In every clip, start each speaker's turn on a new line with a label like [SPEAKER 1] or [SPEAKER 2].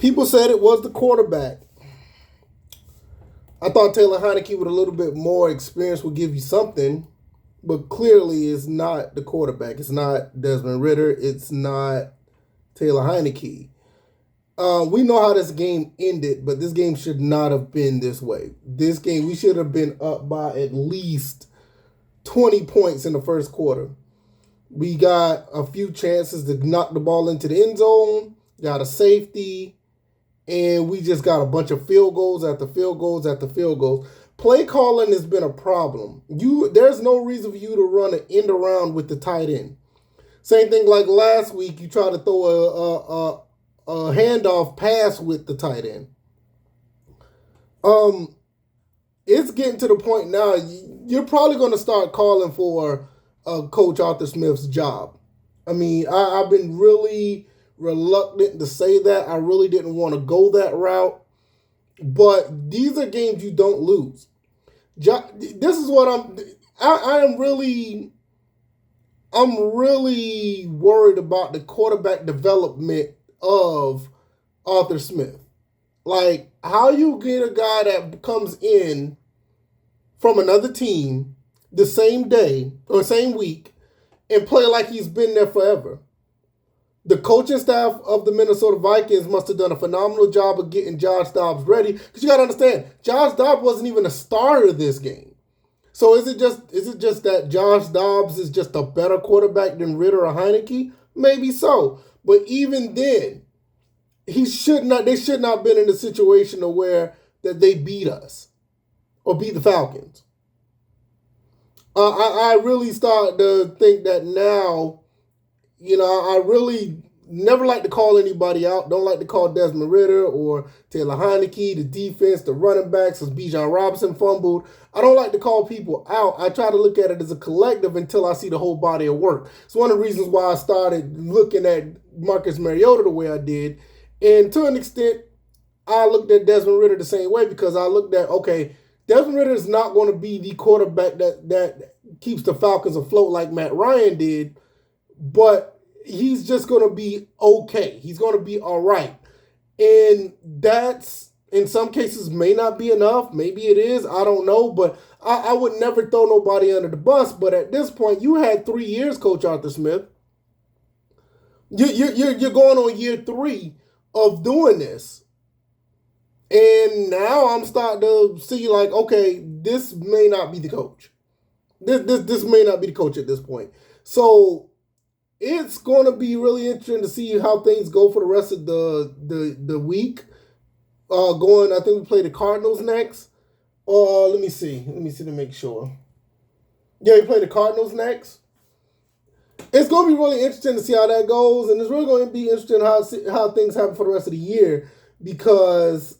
[SPEAKER 1] People said it was the quarterback. I thought Taylor Heineke with a little bit more experience would give you something, but clearly it's not the quarterback. It's not Desmond Ridder. It's not Taylor Heineke. We know how this game ended, but this game should not have been this way. This game, we should have been up by at least 20 points in the first quarter. We got a few chances to knock the ball into the end zone, got a safety, and we just got a bunch of field goals after field goals after field goals. Play calling has been a problem. There's no reason for you to run an end around with the tight end. Same thing like last week, you try to throw a handoff pass with the tight end. It's getting to the point now, you're probably going to start calling for Coach Arthur Smith's job. I mean, I've been really reluctant to say that. I really didn't want to go that route. But these are games you don't lose. This is what I'm really worried about the quarterback development of Arthur Smith. Like, how you get a guy that comes in from another team the same day or same week and play like he's been there forever. The coaching staff of the Minnesota Vikings must have done a phenomenal job of getting Josh Dobbs ready. Because you got to understand, Josh Dobbs wasn't even a starter this game. So is it just that Josh Dobbs is just a better quarterback than Ridder or Heineke? Maybe so. But even then, they should not have been in a situation where that they beat us or beat the Falcons. I really start to think that now. I really never like to call anybody out. Don't like to call Desmond Ridder or Taylor Heineke, the defense, the running backs, as Bijan Robinson fumbled. I don't like to call people out. I try to look at it as a collective until I see the whole body of work. It's one of the reasons why I started looking at Marcus Mariota the way I did. And to an extent, I looked at Desmond Ridder the same way because I looked at, okay, Desmond Ridder is not going to be the quarterback that keeps the Falcons afloat like Matt Ryan did, but he's just going to be okay. He's going to be all right. And that's, in some cases, may not be enough. Maybe it is. I don't know. But I would never throw nobody under the bus. But at this point, you had 3 years, Coach Arthur Smith. You're going on year 3 of doing this. And now I'm starting to see like, okay, this may not be the coach. This may not be the coach at this point. So it's going to be really interesting to see how things go for the rest of the week. I think we play the Cardinals next. Let me see to make sure. Yeah, we play the Cardinals next. It's going to be really interesting to see how that goes, and it's really going to be interesting how things happen for the rest of the year, because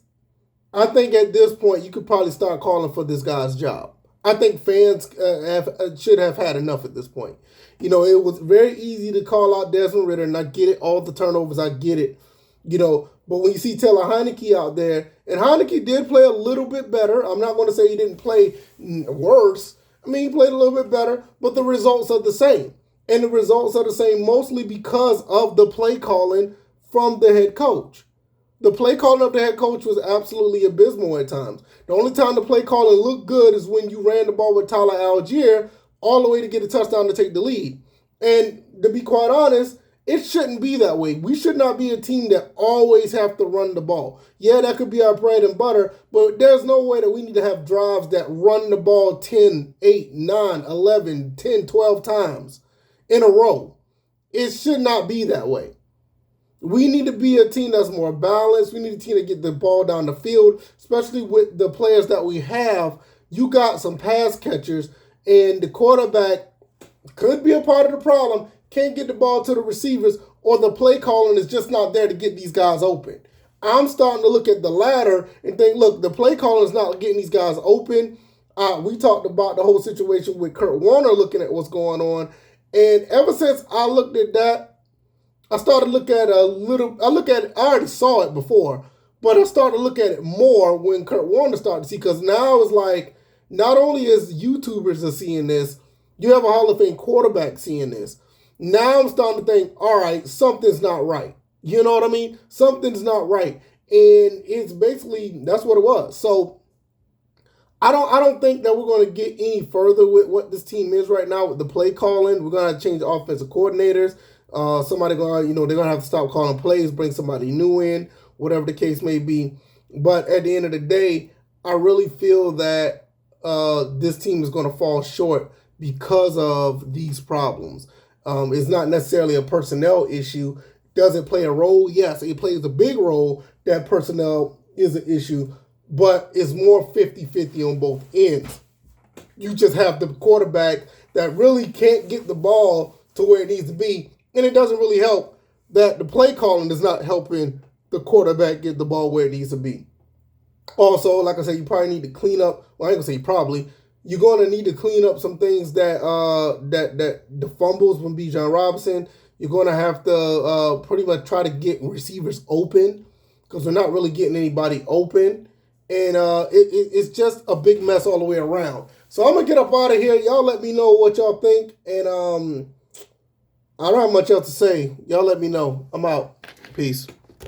[SPEAKER 1] I think at this point you could probably start calling for this guy's job. I think fans should have had enough at this point. It was very easy to call out Desmond Ridder, and I get it, all the turnovers, I get it. But when you see Taylor Heineke out there, and Heineke did play a little bit better. I'm not going to say he didn't play worse. I mean, he played a little bit better, but the results are the same. And the results are the same mostly because of the play calling from the head coach. The play calling of the head coach was absolutely abysmal at times. The only time the play calling looked good is when you ran the ball with Tyler Algier all the way to get a touchdown to take the lead. And to be quite honest, it shouldn't be that way. We should not be a team that always have to run the ball. Yeah, that could be our bread and butter, but there's no way that we need to have drives that run the ball 10, 8, 9, 11, 10, 12 times in a row. It should not be that way. We need to be a team that's more balanced. We need a team to get the ball down the field, especially with the players that we have. You got some pass catchers, and the quarterback could be a part of the problem. Can't get the ball to the receivers, or the play calling is just not there to get these guys open. I'm starting to look at the latter and think, look, the play calling is not getting these guys open. We talked about the whole situation with Kurt Warner looking at what's going on. And ever since I looked at that, I started to look at I already saw it before, but I started to look at it more when Kurt Warner started to see, because now it's like, not only is YouTubers are seeing this, you have a Hall of Fame quarterback seeing this. Now I'm starting to think, all right, something's not right. You know what I mean? Something's not right. And it's basically that's what it was. So I don't think that we're going to get any further with what this team is right now with the play calling. We're going to change the offensive coordinators. Somebody going, they're going to have to stop calling plays, bring somebody new in, whatever the case may be. But at the end of the day, I really feel that this team is going to fall short because of these problems. It's not necessarily a personnel issue. Does it play a role? Yes, it plays a big role. That personnel is an issue, but it's more 50-50 on both ends. You just have the quarterback that really can't get the ball to where it needs to be, and it doesn't really help that the play calling is not helping the quarterback get the ball where it needs to be. Also, like I said, you probably need to clean up. Well, I ain't gonna say probably. You're gonna need to clean up some things that that the fumbles from Bijan Robinson. You're gonna have to pretty much try to get receivers open because we're not really getting anybody open. And it's just a big mess all the way around. So I'm going to get up out of here. Y'all let me know what y'all think. And I don't have much else to say. Y'all let me know. I'm out. Peace.